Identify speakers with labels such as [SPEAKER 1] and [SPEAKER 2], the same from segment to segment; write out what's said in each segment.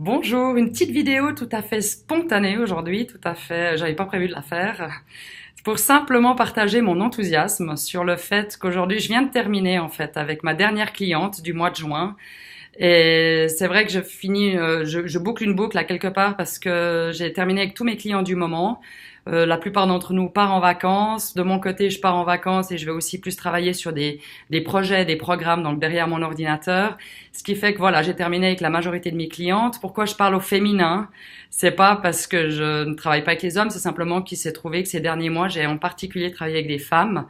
[SPEAKER 1] Bonjour, une petite vidéo tout à fait spontanée aujourd'hui, tout à fait, j'avais pas prévu de la faire, pour simplement partager mon enthousiasme sur le fait qu'aujourd'hui je viens de terminer en fait avec ma dernière cliente du mois de juin. Et c'est vrai que je finis, je boucle une boucle à quelque part parce que j'ai terminé avec tous mes clients du moment. La plupart d'entre nous part en vacances. De mon côté, je pars en vacances et je vais aussi plus travailler sur des projets, des programmes, donc derrière mon ordinateur. Ce qui fait que voilà, j'ai terminé avec la majorité de mes clientes. Pourquoi je parle au féminin? C'est pas parce que je ne travaille pas avec les hommes, c'est simplement qu'il s'est trouvé que ces derniers mois, j'ai en particulier travaillé avec des femmes.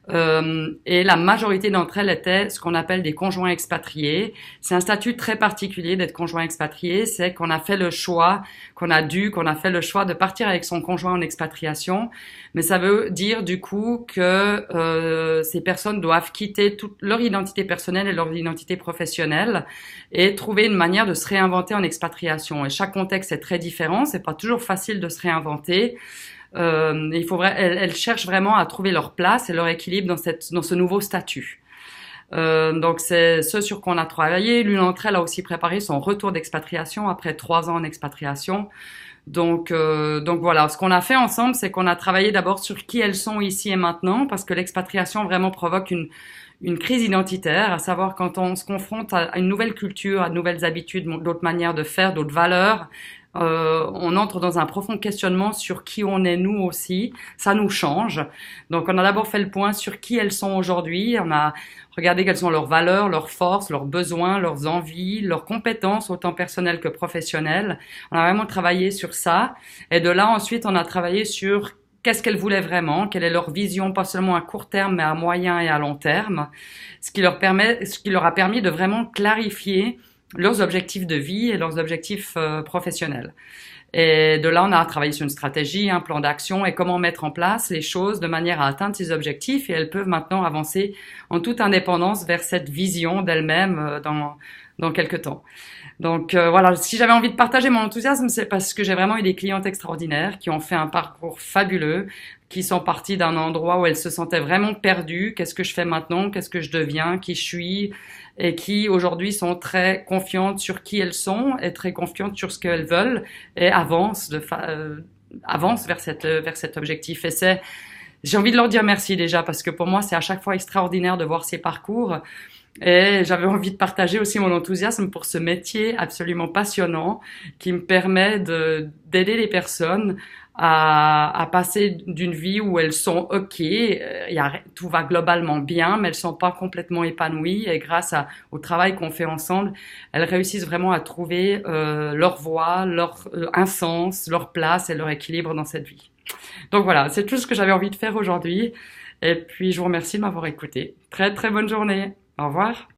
[SPEAKER 1] Et la majorité d'entre elles étaient ce qu'on appelle des conjoints expatriés. C'est un statut très particulier d'être conjoint expatrié, c'est qu'on a fait le choix, qu'on a fait le choix de partir avec son conjoint en expatriation, mais ça veut dire du coup que ces personnes doivent quitter toute leur identité personnelle et leur identité professionnelle et trouver une manière de se réinventer en expatriation. Et chaque contexte est très différent, c'est pas toujours facile de se réinventer. Elles cherchent vraiment à trouver leur place et leur équilibre dans ce nouveau statut. Donc c'est ce sur quoi on a travaillé. L'une d'entre elles a aussi préparé son retour d'expatriation après 3 ans en expatriation. Donc voilà, ce qu'on a fait ensemble, c'est qu'on a travaillé d'abord sur qui elles sont ici et maintenant, parce que l'expatriation vraiment provoque une crise identitaire, à savoir quand on se confronte à une nouvelle culture, à de nouvelles habitudes, d'autres manières de faire, d'autres valeurs. On entre dans un profond questionnement sur qui on est nous aussi. Ça nous change. Donc on a d'abord fait le point sur qui elles sont aujourd'hui. On a regardé quelles sont leurs valeurs, leurs forces, leurs besoins, leurs envies, leurs compétences, autant personnelles que professionnelles. On a vraiment travaillé sur ça. Et de là, ensuite, on a travaillé sur qu'est-ce qu'elles voulaient vraiment, quelle est leur vision, pas seulement à court terme, mais à moyen et à long terme. Ce qui leur a permis de vraiment clarifier leurs objectifs de vie et leurs objectifs professionnels. Et de là, on a travaillé sur une stratégie, un plan d'action et comment mettre en place les choses de manière à atteindre ces objectifs. Et elles peuvent maintenant avancer en toute indépendance vers cette vision d'elles-mêmes dans quelques temps. Donc voilà, si j'avais envie de partager mon enthousiasme, c'est parce que j'ai vraiment eu des clientes extraordinaires qui ont fait un parcours fabuleux, qui sont parties d'un endroit où elles se sentaient vraiment perdues. Qu'est-ce que je fais maintenant? Qu'est-ce que je deviens? Qui je suis? Et qui aujourd'hui sont très confiantes sur qui elles sont et très confiantes sur ce qu'elles veulent et avancent vers cet objectif. Et j'ai envie de leur dire merci déjà parce que pour moi c'est à chaque fois extraordinaire de voir ces parcours. Et j'avais envie de partager aussi mon enthousiasme pour ce métier absolument passionnant qui me permet d'aider les personnes à passer d'une vie où elles sont OK, tout va globalement bien, mais elles sont pas complètement épanouies. Et au travail qu'on fait ensemble, elles réussissent vraiment à trouver leur voie, un sens, leur place et leur équilibre dans cette vie. Donc voilà, c'est tout ce que j'avais envie de faire aujourd'hui. Et puis je vous remercie de m'avoir écouté. Très très bonne journée. Au revoir.